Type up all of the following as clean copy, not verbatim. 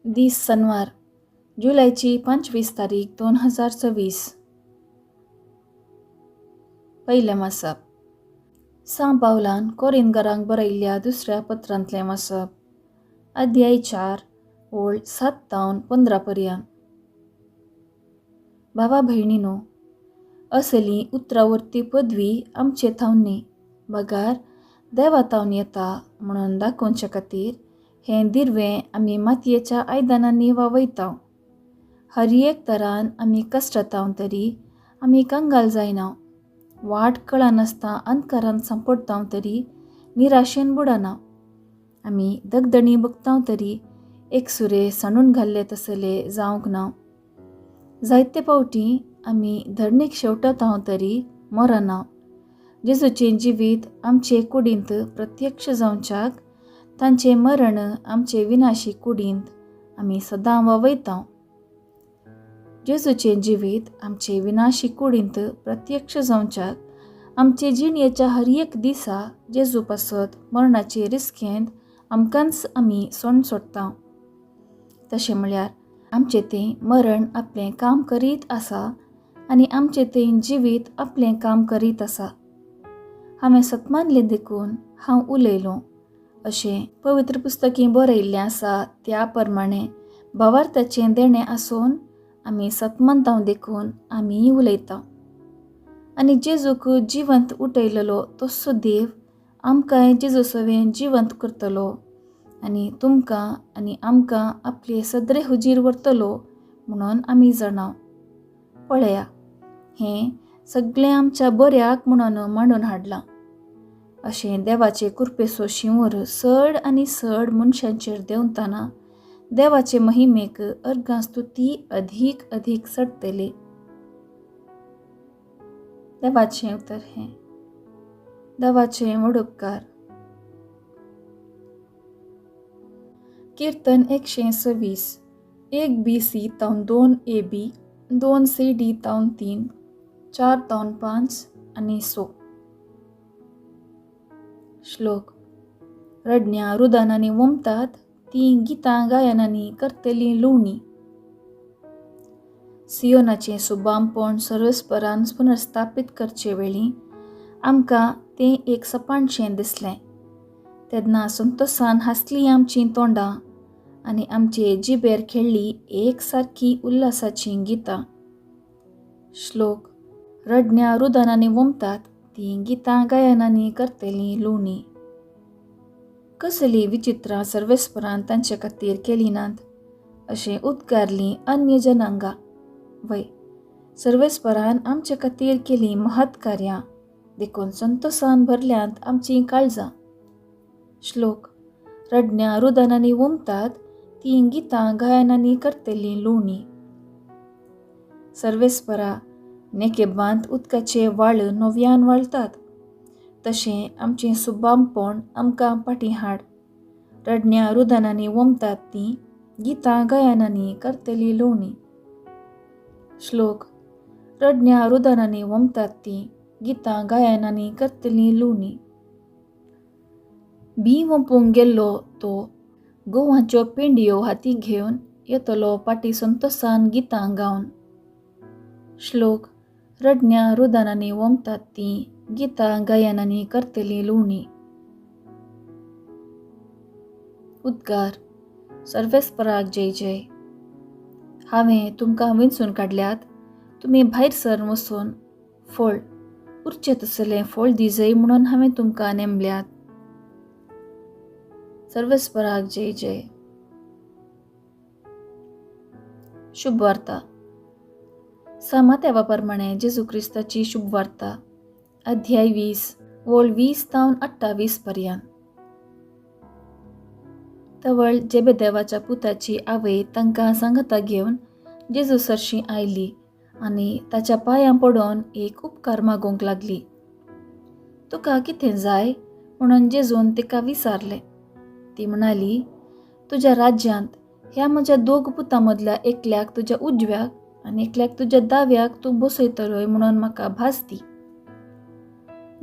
दीस शनिवार, जुलैची 25 तारीख 2026. पयलें वाचप. सांत पावलान कोरिंथकारांक बरयल्ल्या दुसऱ्या पत्रांतलें वाचप. अध्याय 4 ओळ 7 तावन 15 पर्यंत. भावा भयणीनो, असली उतरावर्ती पदवी आमचे थावन न्ही, बगार देवा थावन येता म्हणून दाखोवचे खातीर हें दिर्वें आमी मातयेच्या आयदनांनी वावयता. हर एक तरान आमी कश्टातावन तरी आमी कंगाल जायना. वाट कळनासता अंधकारान सांपडताव तरी निराशेन बुडाना. आमी दगदणी भोगताव तरी एकसुरे सांडून घाल्ले तसले जावंक ना. जायते फावटी आमी धरणीक शेवटताव तरी मरना. जेजूचें जिवीत आमचे कुडींत प्रत्यक्ष जावच्याक तांचें मरण आमचे विनाशी कुडींत आमी सदां वावयताव. जेजूचें जिवीत आमचे विनाशी कुडींत प्रत्यक्ष जावच्याक आमचे जिणयेच्या हर एक दिसा जेजू पासत मरणाचे रिस्केंत आमकांच आमी सोण सोडटाव. तशें म्हळ्यार आमचें तें मरण आपलें काम करीत आसा आनी आमचें तें जिवीत आपलें काम करीत आसा. हांवें सतमानलें देखून हांव उलयलों अशें पवित्र पुस्तकीं बरयल्लें आसा. त्या प्रमाणें भावार्थाचें देणें आसून आमी सतमनताव देखून आमी उलयता. आनी जेजूक जिवंत उठयलेलो तस्सो देव आमकांय जेजू सवें जिवंत करतलो आनी तुमकां आनी आमकां आपले सदरे हुजीर व्हरतलो म्हणून आमी जाणाव. पळया, हें सगळें आमच्या बऱ्याक म्हणून मांडून हाडलां. अशें देवाचे कृपेचो शिंवोर चड आनी चड मनशांचेर देंवतना देवाचे महिमेक अर्गां स्तुती अधीक अधीक चडटली. देवाचें उतर हें. देवाचें व्हड उपकार. कीर्तन 126. 1 BC तावन 2 AB, 2 CD तावन 3, 4 तावन 5 आनी 6. श्लोक. रडण्या रुदानांनी वमतात ती गितां गायनांनी करतली लुवणी. सियोनाचें सुबामपण सर्वेस्परान पुनर्स्थापीत करचे वेळी आमकां तें एक सपानशें दिसलें. तेन्ना संतोसान हांसलीं आमचीं तोंडां आनी आमचे जिबेर खेळ्ळी एक सारकी उल्हासाचीं गितां. श्लोक. रडण्या रुदानांनी वमतात ती गितां गायनांनी करतली लुवणी. कसलीं विचित्रां सर्वेस्परान तांचे खातीर केलीं नात अशें उद्गारलीं अन्य जनांगा. वय, सर्वेस्परान आमचे खातीर केलीं महत् कार्यां देखून संतोसान भरल्यांत आमचीं काळजां. श्लोक. रडण्या रुदानांनी वमतात ती गितां गायनांनी करतली लुवणी. सर्वेस्परा नेकेबांत उदकाचे व्हाळ नव्यान वळतात तशें आमचें सुबामपण आमकां फाटीं हाड. रडण्या रुदानांनी वमतात ती गितां गायनांनी करतली लुवणी. श्लोक. रडण्या रुदानांनी वमतात ती गितां गायनांनी करतली लुवणी. बी वंपूंक गेल्लो तो गोवांच्यो पेंडयो हातीक घेवन येतलो फाटीं संतोसान गितां गावन. श्लोक. रडण्या रुदानांनी वमतात ती गितां गायनांनी करतली लुवणी. उद्गार. सर्वेस्पराक जय जय. हांवें तुमकां विंचून काडल्यात. तुमी भायर सर वचून फळ उरचें तसलें फळ दिजय म्हणून हांवें तुमकां नेमल्यात. सर्वेस्पराक जय जय. शुभ वार्ता. सामात्या प्रमाणें जेजू क्रिस्ताची शुभ वार्ता. अध्याय 20 ओळ 20 तावन 28 पर्यंत. तवळ जेबेदेवाच्या पुताची आवय तांकां सांगाता घेवन जेजू सरशी आयली आनी ताच्या पांयां पडोवन एक उपकार मागूंक लागली. तुका कितें जाय म्हणून जेजून तिका विचारलें. ती म्हणाली, तुज्या राज्यांत ह्या म्हज्या 2 पुतां मदल्या एकल्याक तुज्या उजव्याक आनी एकल्याक तुज्या दाव्याक तूं बसयतलोय म्हणून म्हाका भास दी.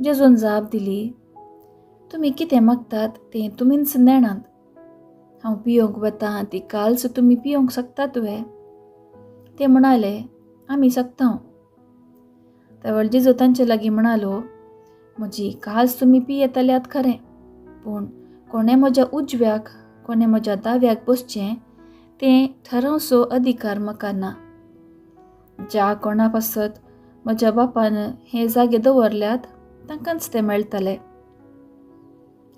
जेजून जाप दिली, तुमी कितें मागतात तें तुमीच नेणात. हांव पियोंक वता ती काल्स तुमी पियोंक शकता तुवें? ते म्हणाले, आमी सकता. त्यावेळ जेजू तांचे लागीं म्हणालो, म्हजी काल्स तुमी पियेतल्यात खरें, पूण कोणें म्हज्या उजव्याक कोणें म्हज्या दाव्याक बसचें तें थारावचो अधिकार म्हाका ना. ज्या कोणा पासत म्हज्या बापान हे जागे दवरल्यात तांकांच ते मेळटले.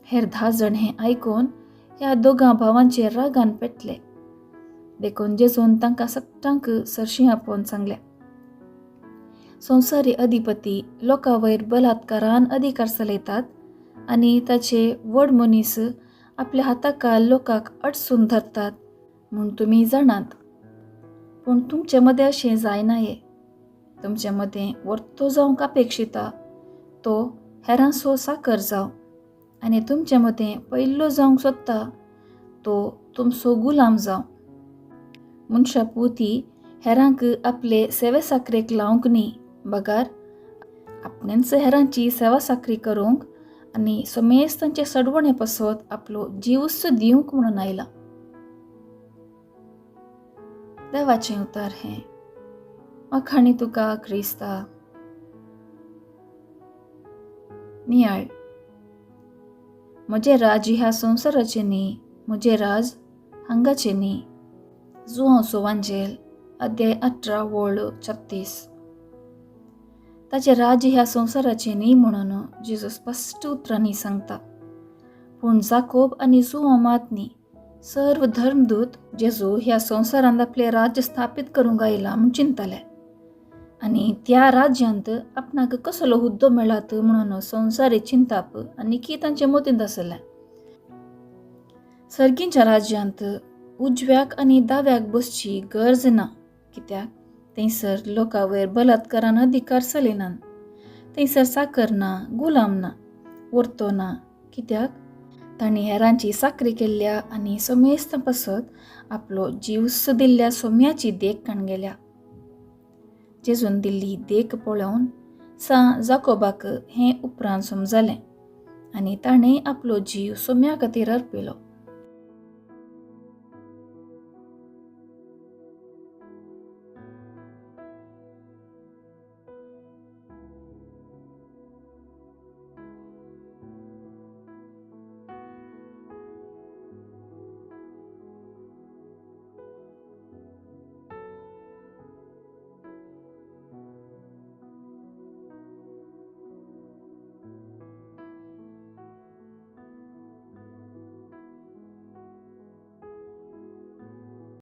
हेर 10 जाण हें आयकून ह्या दोगां भावांचेर रागान पेटले. देखून जेजून तांकां सगळ्यांक सरशी आपोवन सांगलें, संवसारी अधिपती लोकां वयर बलात्कारान अधिकार चलयतात आनी ताचे व्हड मनीस आपल्या हाताखाल लोकांक अडसून धरतात म्हूण तुमी जाणात. पूण तुमचे मदें अशें जायनाये. तुमचे मदें वर्तो जावंक अपेक्षिता तो हेरांचो साकर जावं, आनी तुमचे मदें पयलो जावंक सोदता तो तुमचो गुलाम जावं. मनशा पुती हेरांक आपले सेवे साकरेक लावंक न्ही, बगार आपणेंच हेरांची सेवा साकरी करूंक आनी समेज तांचे सडवणे पासत आपलो जीवच दिवंक म्हणून आयला. देवाचें उतर हें. वाखाणी तुका क्रिस्ता. नियाळ. म्हजें राज ह्या संवसाराचें न्ही, म्हजें राज हांगाचें न्ही. जुआंवचो वांजेल अध्याय 18 वळ 36. ताचें राज ह्या संवसाराचें न्ही म्हणून जेजू स्पश्ट उतरांनी सांगता. पूण जाकोब आनी जुआंव मात न्ही, सर्व धर्मदूत जेजू ह्या संवसारांत आपलें राज्य स्थापीत करूंक आयला म्हूण चिंतले. आनी त्या राज्यांत आपणाक कसलो हुद्दो मेळत म्हणून संवसारी चिंताप आनी तांचे मतींत आसलें. सर्गींच्या राज्यांत उजव्याक आनी दाव्याक बसची गरज ना, कित्याक थंयसर लोकां वयर बलात्कारान अधिकार चलयनात. थंयसर साकर ना, गुलाम ना, वर्तो ना, कित्याक तांणी हेरांची साकरी केल्ल्या आनी समेस्त पासत आपलो जीवस दिल्ल्या सोम्याची देख काणगेल्या. जेजून दिल्ली देख पळोवन जाकोबाक हें उपरांत समजलें आनी ताणें आपलो जीव सोम्या खातीर अर्पिलो.